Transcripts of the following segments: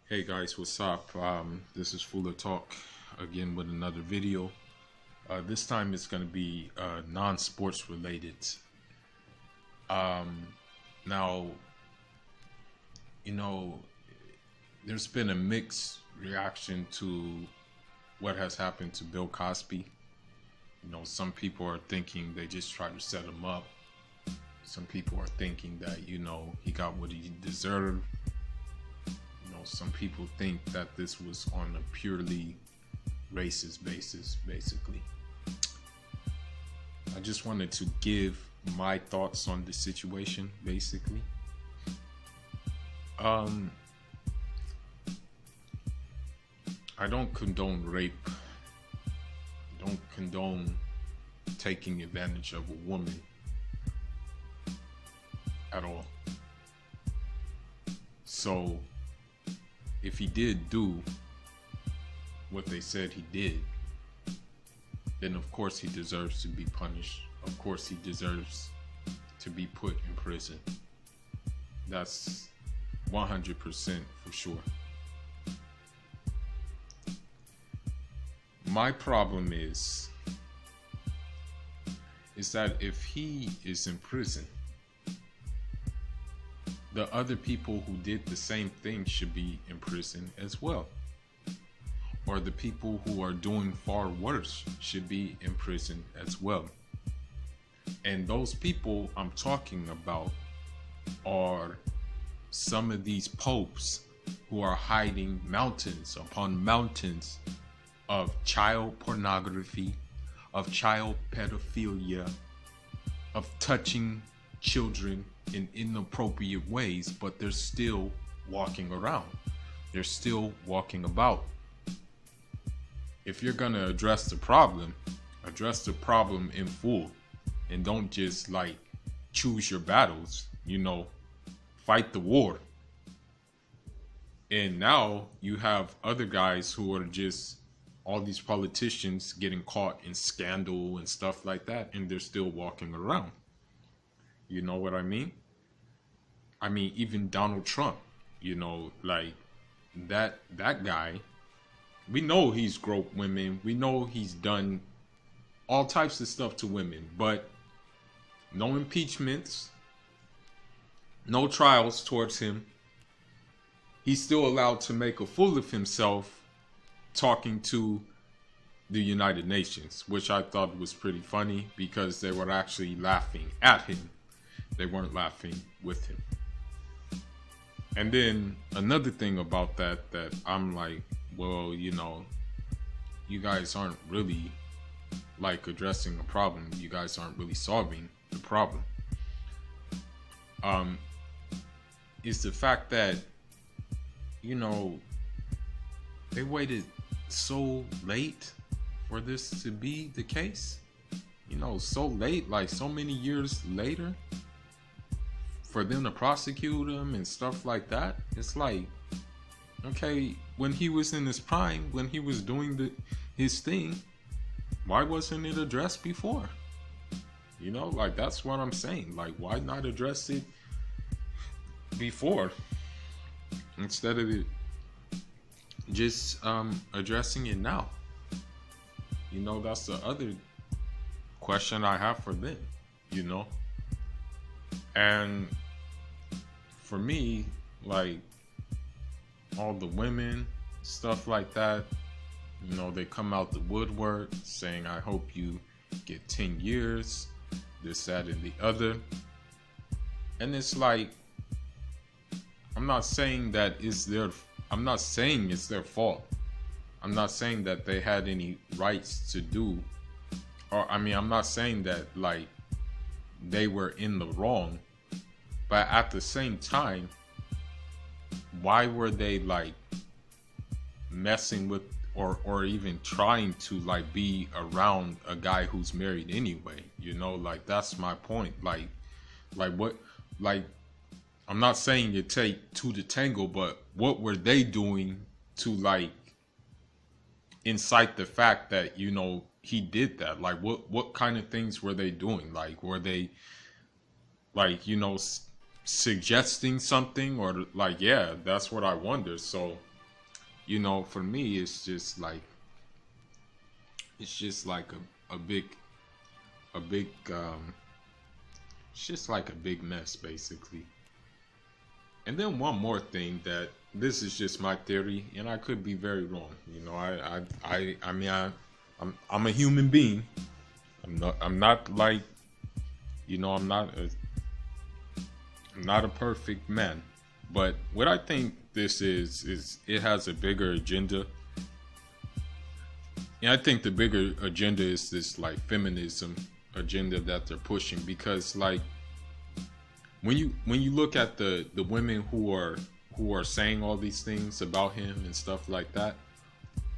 Hey guys, what's up? This is Fuller Talk again with another video. This time it's going to be non-sports related. Um, Now, you know, there's been a mixed reaction to what has happened to Bill Cosby. Some people are thinking they just tried to set him up. Some people are thinking that, he got what he deserved. Some people think that this was on a purely racist basis, basically. I just wanted to give my thoughts on the situation, basically. I don't condone rape. I don't condone taking advantage of a woman at all. So, if he did do what they said he did, then of course he deserves to be punished. Of course he deserves to be put in prison. That's 100% for sure. My problem is that if he is in prison, the other people who did the same thing should be in prison as well. Or the people who are doing far worse should be in prison as well. And those people I'm talking about are some of these popes who are hiding mountains upon mountains of child pornography, of child pedophilia, of touching children in inappropriate ways, but they're still walking around. They're still walking about. If you're gonna address the problem in full, and don't just choose your battles, fight the war. And now you have other guys who are just all these politicians getting caught in scandal and stuff like that, and they're still walking around. You know what I mean? I mean, even Donald Trump, that guy, we know he's groped women. We know he's done all types of stuff to women, but no impeachments, no trials towards him. He's still allowed to make a fool of himself talking to the United Nations, which I thought was pretty funny because they were actually laughing at him. They weren't laughing with him. And then another thing about that I'm like, well, you guys aren't really addressing a problem. You guys aren't really solving the problem. Is the fact that, they waited so late for this to be the case. So late, so many years later, for them to prosecute him and stuff like that. It's okay, when he was in his prime, when he was doing his thing, why wasn't it addressed before? That's what I'm saying. Why not address it before instead of it just addressing it now? That's the other question I have for them. And for me, all the women, stuff like that, they come out the woodwork saying, I hope you get 10 years, this, that, and the other. And it's I'm not saying it's their fault. I'm not saying that they had any rights to do, I'm not saying that they were in the wrong. But at the same time, why were they messing with or even trying to be around a guy who's married anyway? That's my point. What I'm not saying you take two to tango, but what were they doing to incite the fact that he did that? What kind of things were they doing? Were they suggesting something, or yeah, that's what I wonder. So For me, it's just like a big, it's just like a big mess, basically. And then one more thing, that this is just my theory, and I could be very wrong. I'm a human being. I'm not like, I'm not a perfect man. But what I think this is it has a bigger agenda. And I think the bigger agenda is this like feminism agenda that they're pushing, because like when you look at the women who are saying all these things about him and stuff like that,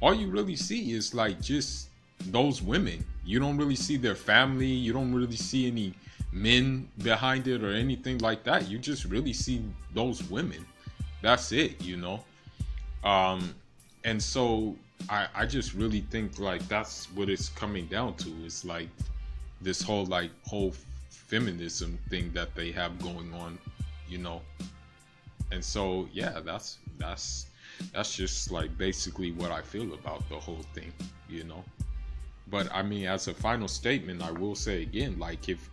all you really see is like just those women. You don't really see their family. You don't really see any men behind it or anything like that. You just really see those women. That's it. And so I just really think like that's what it's coming down to. It's like this whole feminism thing that they have going on, you know. And so yeah, that's just like basically what I feel about the whole thing. But I mean, as a final statement, I will say again, like if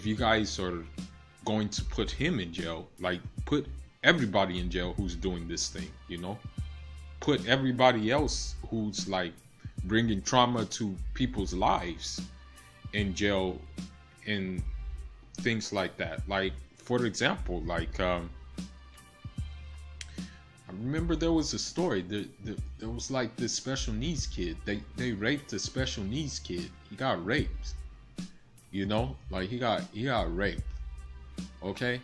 you guys are going to put him in jail, like put everybody in jail who's doing this thing. Put everybody else who's like bringing trauma to people's lives in jail, and things like that. Like for example, like I remember there was a story. There was like this special needs kid. They raped a special needs kid. He got raped. Like he got raped. Okay,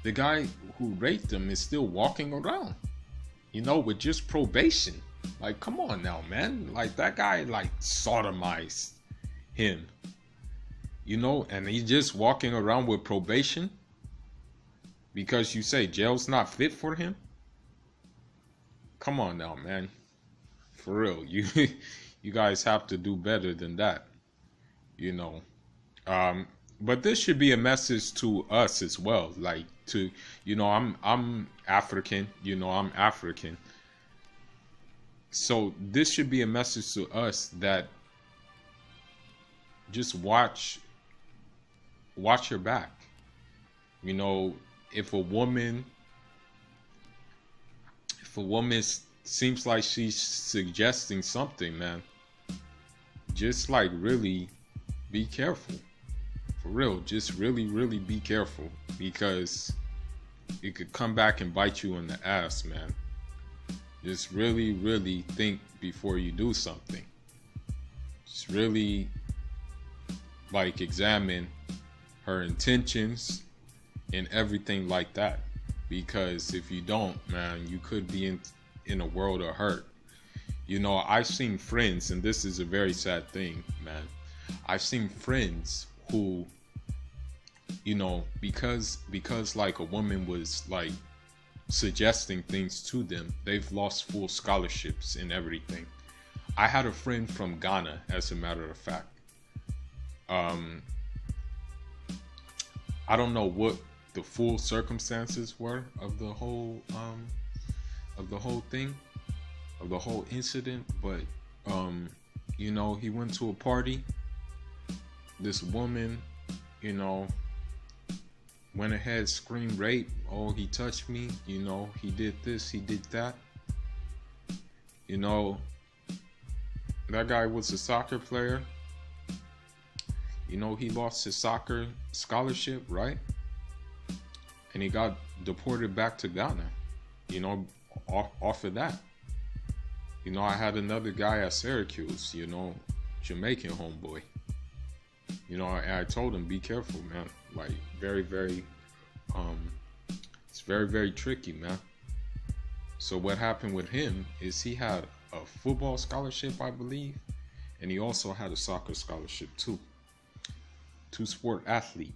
the guy who raped him is still walking around. With just probation. Like, come on now, man. Like that guy like sodomized him. And he's just walking around with probation because you say jail's not fit for him. Come on now, man. For real, you guys have to do better than that. you know but this should be a message to us as well, like to I'm African, I'm African, so this should be a message to us that just watch your back. If a woman seems like she's suggesting something, man, just like really be careful. For real, just really, really be careful, because it could come back and bite you in the ass, man. Just really, really think before you do something. Just really, like, examine her intentions and everything like that. Because if you don't, man, you could be in a world of hurt. I've seen friends, and this is a very sad thing, man. I've seen friends who, because like a woman was like suggesting things to them, they've lost full scholarships and everything. I had a friend from Ghana, as a matter of fact. I don't know what the full circumstances were of the whole thing, of the whole incident, but he went to a party. This woman, went ahead, screamed rape. Oh, he touched me. He did this, he did that. That guy was a soccer player. He lost his soccer scholarship, right? And he got deported back to Ghana, off of that. I had another guy at Syracuse, Jamaican homeboy. I told him, be careful, man. Like, very, very, it's very, very tricky, man. So what happened with him is he had a football scholarship, I believe, and he also had a soccer scholarship too. Two-sport athlete.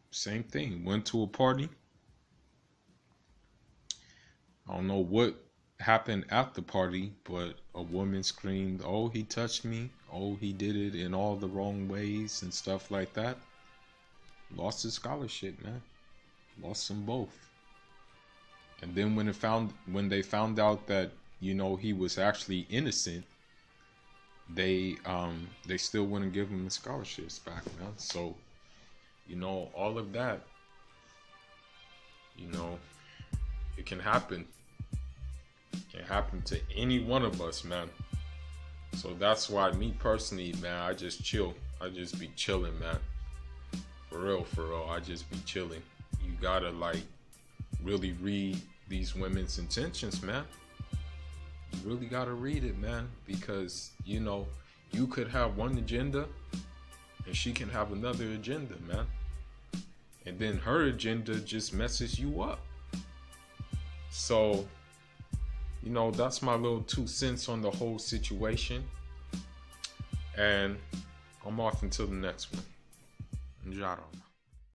Same thing. Went to a party. I don't know what happened at the party, but a woman screamed, oh, he touched me. Oh, he did it in all the wrong ways and stuff like that. Lost his scholarship, man. Lost them both. And then when they found out that, you know, he was actually innocent, they still wouldn't give him the scholarships back, man. So, you know, all of that, you know, it can happen. It can happen to any one of us, man. So that's why, me personally, man, I just chill. I just be chilling, man. For real, I just be chilling. You gotta, like, really read these women's intentions, man. You really gotta read it, man, because, you know, you could have one agenda and she can have another agenda, man. And then her agenda just messes you up. So, you know, that's my little 2 cents on the whole situation. And I'm off until the next one. Njaro.